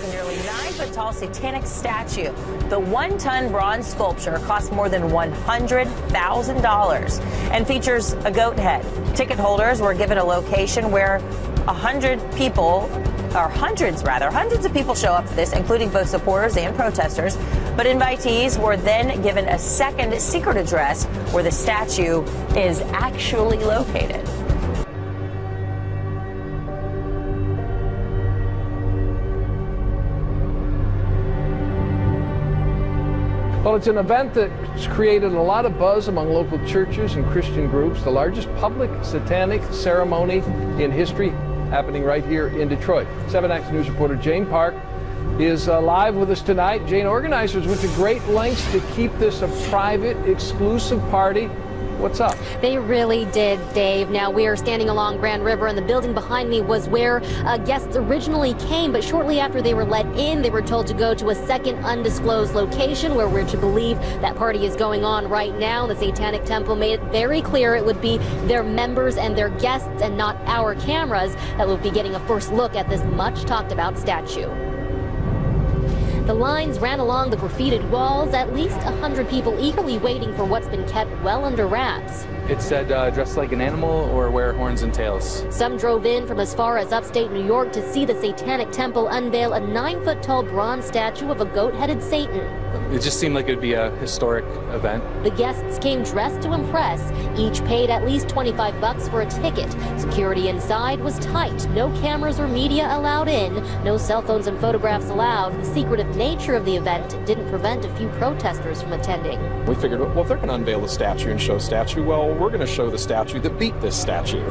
a nearly 9-foot-tall satanic statue. The 1-ton bronze sculpture cost more than $100,000 and features a goat head. Ticket holders were given a location where hundreds of people show up for this, including both supporters and protesters. But invitees were then given a second secret address where the statue is actually located. Well, it's an event that's created a lot of buzz among local churches and Christian groups. The largest public satanic ceremony in history happening right here in Detroit. 7 Action News reporter Jane Park is live with us tonight. Jane, organizers went to great lengths to keep this a private, exclusive party. What's up? They really did, Dave. Now, we are standing along Grand River, and the building behind me was where guests originally came, but shortly after they were let in, they were told to go to a second undisclosed location where we're to believe that party is going on right now. The Satanic Temple made it very clear it would be their members and their guests and not our cameras that will be getting a first look at this much talked about statue. The lines ran along the graffitied walls, at least 100 people eagerly waiting for what's been kept well under wraps. It said dress like an animal or wear horns and tails. Some drove in from as far as upstate New York to see the Satanic Temple unveil a 9-foot-tall bronze statue of a goat-headed Satan. It just seemed like it would be a historic event. The guests came dressed to impress. Each paid at least $25 for a ticket. Security inside was tight. No cameras or media allowed in. No cell phones and photographs allowed. The secretive nature of the event didn't prevent a few protesters from attending. We figured, well, if they're going to unveil the statue and show statue, well, we're going to show the statue that beat this statue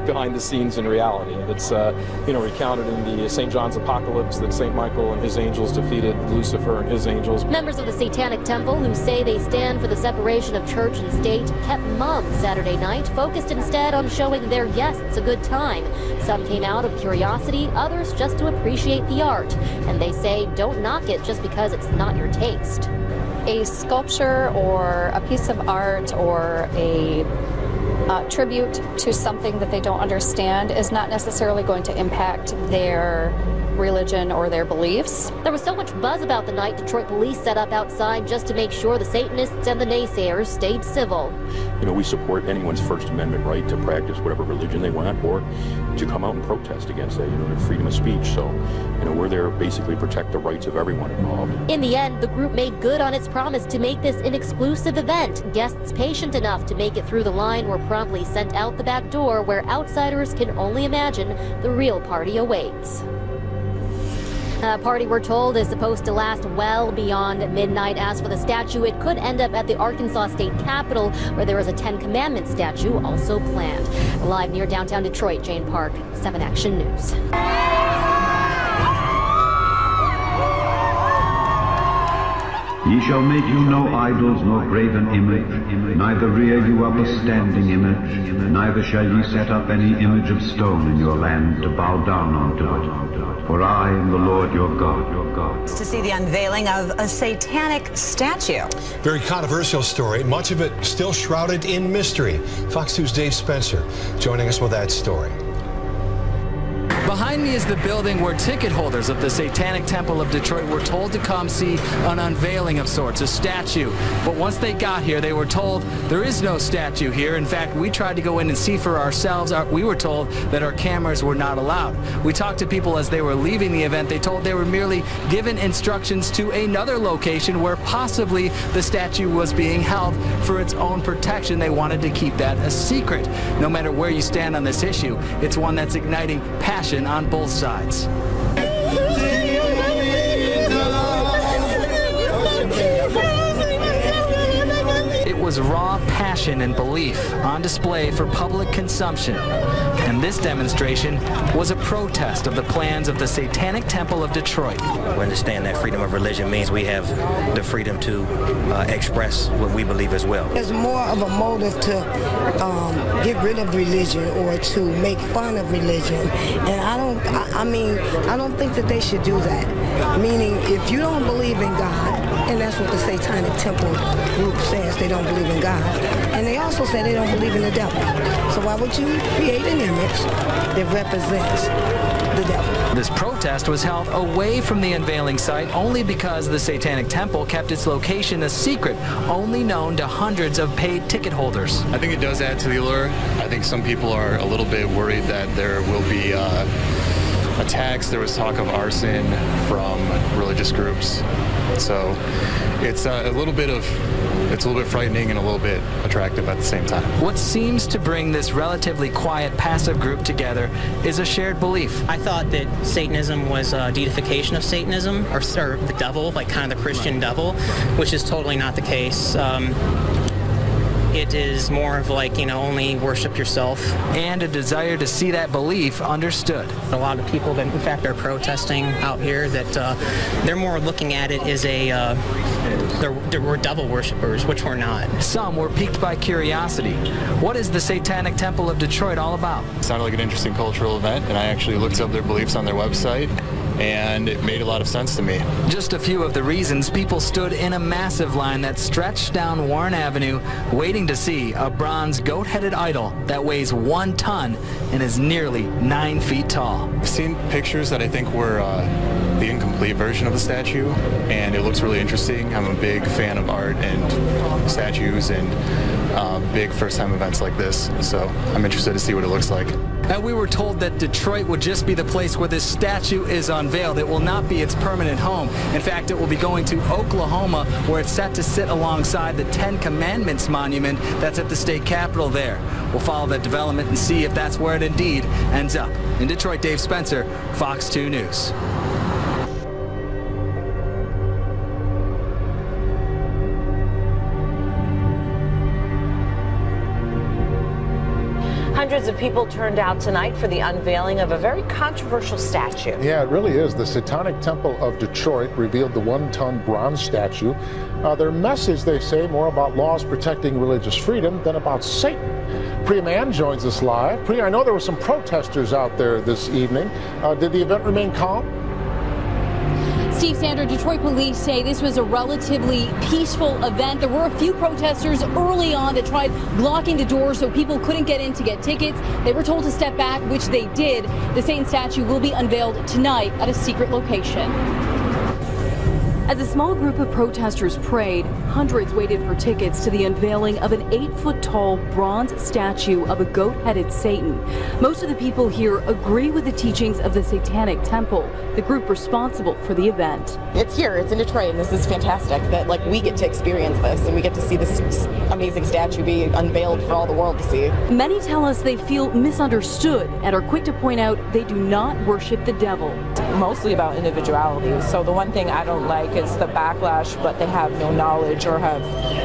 behind the scenes in reality. That's, recounted in the St. John's Apocalypse that St. Michael and his angels defeated Lucifer and his angels. Members of the Satanic Temple, who say they stand for the separation of church and state, kept mum Saturday night, focused instead on showing their guests a good time. Some came out of curiosity, others just to appreciate the art. And they say don't knock it just because it's not your taste. A sculpture or a piece of art or a tribute to something that they don't understand is not necessarily going to impact their religion or their beliefs. There was so much buzz about the night, Detroit police set up outside just to make sure the Satanists and the naysayers stayed civil. We support anyone's First Amendment right to practice whatever religion they want or to come out and protest against that, their freedom of speech. So, we're there to basically protect the rights of everyone involved. In the end, the group made good on its promise to make this an exclusive event. Guests patient enough to make it through the line were promptly sent out the back door where outsiders can only imagine the real party awaits. A party, we're told, is supposed to last well beyond midnight. As for the statue, it could end up at the Arkansas State Capitol, where there is a 10 Commandments statue also planned. Live near downtown Detroit, Jane Park, 7 Action News. Ye shall make you no idols, nor graven image, neither rear you up a standing image, neither shall ye set up any image of stone in your land to bow down unto it. For I am the Lord your God. To see the unveiling of a satanic statue. Very controversial story, much of it still shrouded in mystery. Fox 2's Dave Spencer joining us with that story. Behind me is the building where ticket holders of the Satanic Temple of Detroit were told to come see an unveiling of sorts, a statue. But once they got here, they were told there is no statue here. In fact, we tried to go in and see for ourselves. We were told that our cameras were not allowed. We talked to people as they were leaving the event. They told they were merely given instructions to another location where possibly the statue was being held for its own protection. They wanted to keep that a secret. No matter where you stand on this issue, it's one that's igniting passion on both sides. It was raw passion and belief on display for public consumption. And this demonstration was a protest of the plans of the Satanic Temple of Detroit. We understand that freedom of religion means we have the freedom to express what we believe as well. There's more of a motive to get rid of religion or to make fun of religion. And I don't think that they should do that. Meaning, if you don't believe in God, And that's what the Satanic Temple group says. They don't believe in God. And they also say they don't believe in the devil. So why would you create an image that represents the devil? This protest was held away from the unveiling site only because the Satanic Temple kept its location a secret, only known to hundreds of paid ticket holders. I think it does add to the allure. I think some people are a little bit worried that there will be attacks. There was talk of arson from religious groups. So it's a little bit frightening and a little bit attractive at the same time. What seems to bring this relatively quiet, passive group together is a shared belief. I thought that Satanism was a deification of Satanism, or the devil, like kind of the Christian devil, which is totally not the case. It is more of like, only worship yourself. And a desire to see that belief understood. A lot of people that, in fact, are protesting out here, that they're more looking at it as we're devil worshippers, which we're not. Some were piqued by curiosity. What is the Satanic Temple of Detroit all about? It sounded like an interesting cultural event, and I actually looked up their beliefs on their website, and it made a lot of sense to me. Just a few of the reasons people stood in a massive line that stretched down Warren Avenue, waiting to see a bronze goat-headed idol that weighs 1 ton and is nearly 9 feet tall. I've seen pictures that I think were the incomplete version of the statue, and it looks really interesting. I'm a big fan of art and statues and big first-time events like this, so I'm interested to see what it looks like. And we were told that Detroit would just be the place where this statue is unveiled. It will not be its permanent home. In fact, it will be going to Oklahoma, where it's set to sit alongside the 10 Commandments monument that's at the state capitol there. We'll follow that development and see if that's where it indeed ends up. In Detroit, Dave Spencer, Fox 2 News. Hundreds of people turned out tonight for the unveiling of a very controversial statue. Yeah, it really is. The Satanic Temple of Detroit revealed the 1-ton bronze statue. Their message, they say, more about laws protecting religious freedom than about Satan. Priya Mann joins us live. Priya, I know there were some protesters out there this evening. Did the event remain calm? Steve Sander, Detroit police say this was a relatively peaceful event. There were a few protesters early on that tried blocking the doors so people couldn't get in to get tickets. They were told to step back, which they did. The Satan statue will be unveiled tonight at a secret location. As a small group of protesters prayed, hundreds waited for tickets to the unveiling of an 8-foot-tall bronze statue of a goat-headed Satan. Most of the people here agree with the teachings of the Satanic Temple, the group responsible for the event. It's here, it's in Detroit, and this is fantastic that we get to experience this and we get to see this amazing statue be unveiled for all the world to see. Many tell us they feel misunderstood and are quick to point out they do not worship the devil. Mostly about individuality. So the one thing I don't like is the backlash, but they have no knowledge or have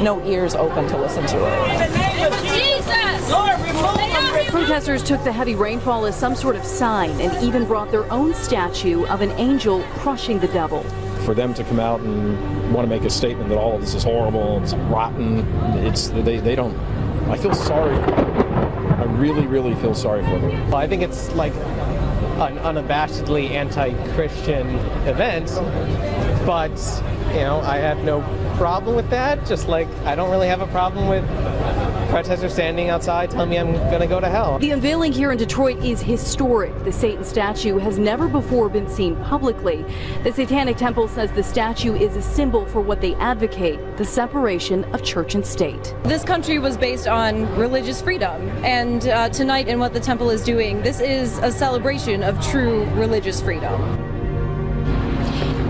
no ears open to listen to it. In the name of Jesus! Lord, remove protesters took the heavy rainfall as some sort of sign and even brought their own statue of an angel crushing the devil. For them to come out and want to make a statement that all of this is horrible, it's rotten, they don't. I feel sorry for them. I really, really feel sorry for them. Well, I think it's like an unabashedly anti-Christian event, but I have no problem with that. Just like I don't really have a problem with protesters standing outside telling me I'm gonna go to hell. The unveiling here in Detroit is historic. The Satan statue has never before been seen publicly. The Satanic Temple says the statue is a symbol for what they advocate, the separation of church and state. This country was based on religious freedom, and tonight in what the temple is doing, this is a celebration of true religious freedom.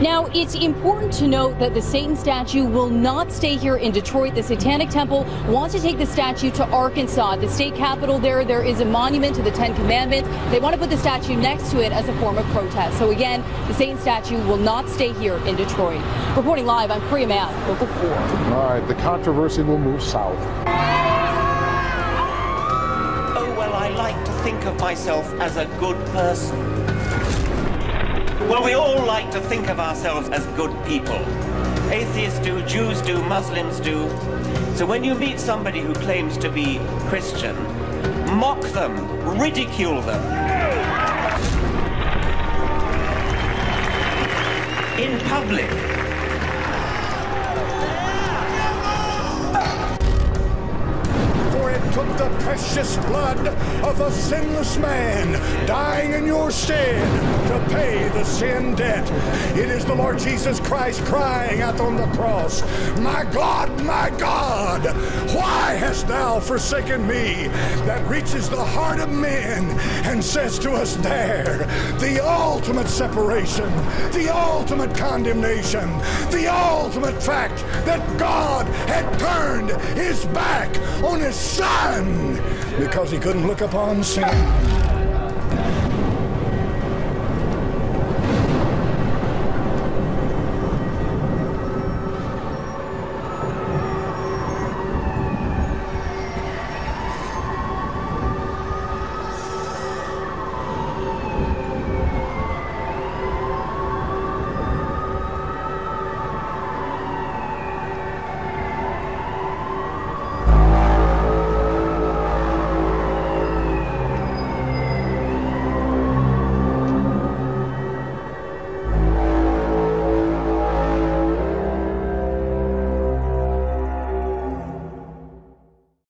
Now, it's important to note that the Satan statue will not stay here in Detroit. The Satanic Temple wants to take the statue to Arkansas, the state capital there. There is a monument to the 10 Commandments. They want to put the statue next to it as a form of protest. So again, the Satan statue will not stay here in Detroit. Reporting live, I'm Priya Mann, Local 4. All right, the controversy will move south. Oh, well, I like to think of myself as a good person. Well, we all like to think of ourselves as good people. Atheists do, Jews do, Muslims do. So when you meet somebody who claims to be Christian, mock them, ridicule them. In public. took the precious blood of a sinless man, dying in your stead to pay the sin debt. It is the Lord Jesus Christ crying out on the cross, my God, why hast thou forsaken me? That reaches the heart of men and says to us there, the ultimate separation, the ultimate condemnation, the ultimate fact that God had turned his back on his Son because he couldn't look upon sin.